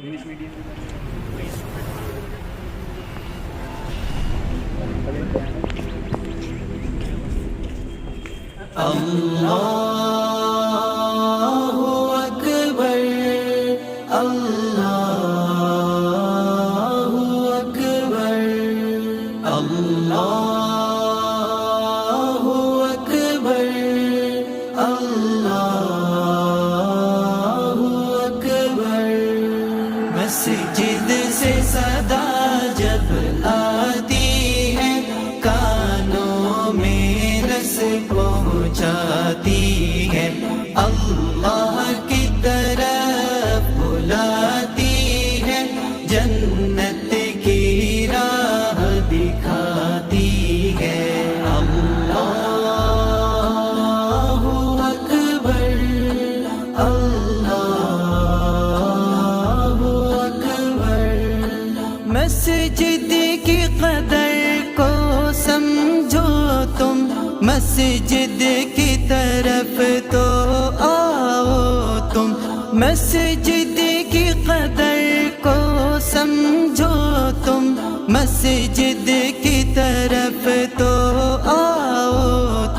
English medium अल्लाहु अकबर, अल्लाहु अकबर, अल्लाहु अकबर, अल्लाहु अकबर। मस्जिद से सदा जब आती है, कानों में रस पहुँचाती है, अल्लाह की तरफ बुलाती है, जन्नत की राह दिखाती है। अल्लाहु अकबर, अल्लाहु अकबर। मस्जिद की कदर को समझो तुम, मस्जिद की तरफ तो आओ तुम, मस्जिद की कदर को समझो तुम, मस्जिद की तरफ तो आओ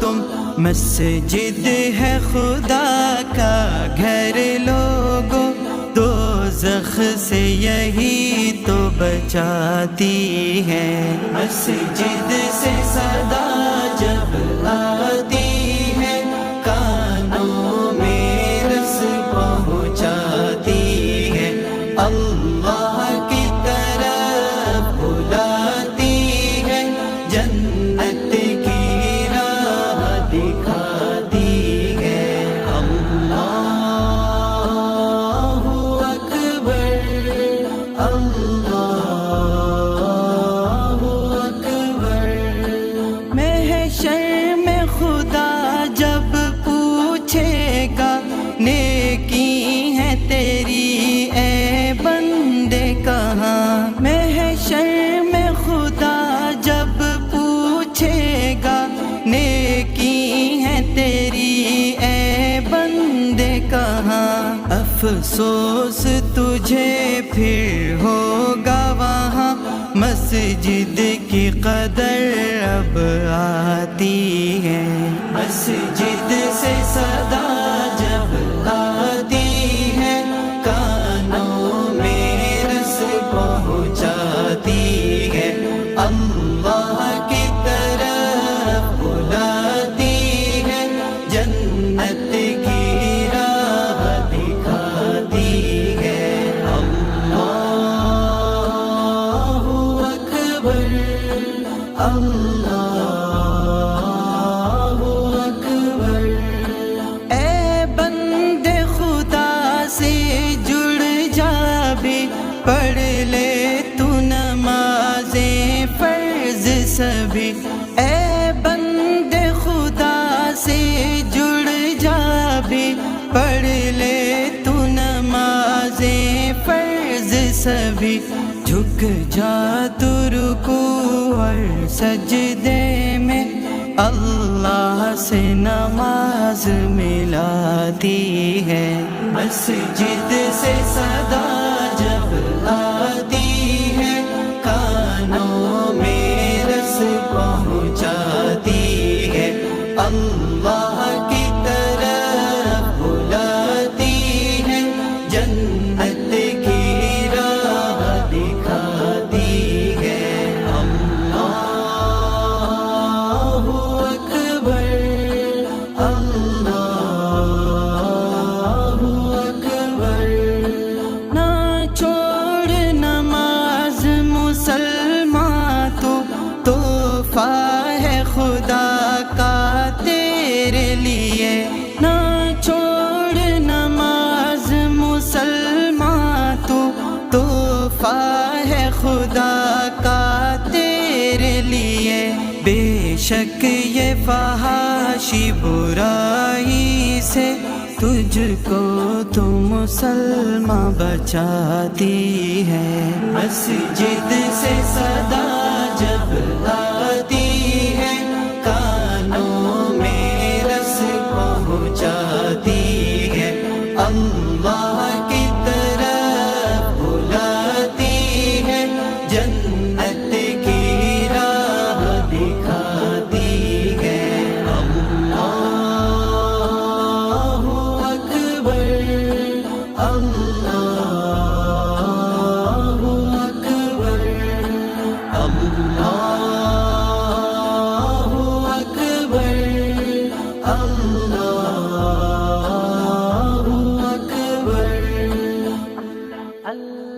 तुम। मस्जिद है खुदा का घर लोगों, दोज़ख से यही तो बचाती है। मस्जिद से सदा जब आती है, कानों में रस पहुँचाती है, अल्लाह की तरफ बुलाती है, जन्नत की राह दिखाती है। अल्लाहु अकबर, अल्लाहु अकबर। महशर में खुदा जब पूछेगा, नेकी है तेरी ए बंदे कहाँ। महशर में खुदा जब पूछेगा, नेकी है तेरी ए बंदे कहाँ। अफसोस तुझे फिर होगा वहाँ, मस्जिद की कदर अब आती है। मस्जिद से सदा जब आती है, कानों में रस पहुँचाती है, अल्लाह की तरफ बुलाती है, जन्नत की राह दिखाती है। अल्लाहु अकबर, अल्लाहु अकबर। ए बंदे खुदा से जुड़ जा भी, पढ़ ले तू नमाज़ें फर्ज सभी। ए बंदे खुदा से जुड़ जा भी, पढ़ ले तू नमाज़ें फर्ज सभी। झुक जा तू रुकू और सजदे में, अल्लाह से नमाज मिलाती है। मस्जिद से सदा जब आती है, कानों में रस पहुँचाती है, अल्लाह की तरफ बुलाती है, जन्नत की राह दिखाती है। अल्लाहु अकबर, अल्लाहु अकबर। ना छोड़ नमाज मुसलमान, तो तोहफा है खुदा का तेरे लिए। ना छोड़ नमाज मुसलमान, तो तोहफा है खुदा का तेरे लिए। बेशक ये फहाशी बुराई से तुझको तो मुसलमान बचाती है। मस्जिद से सदा जब आती है, कानों में रस पहुँचाती है, अल्लाह की तरफ اللہ اکبر اللہ اکبر اللہ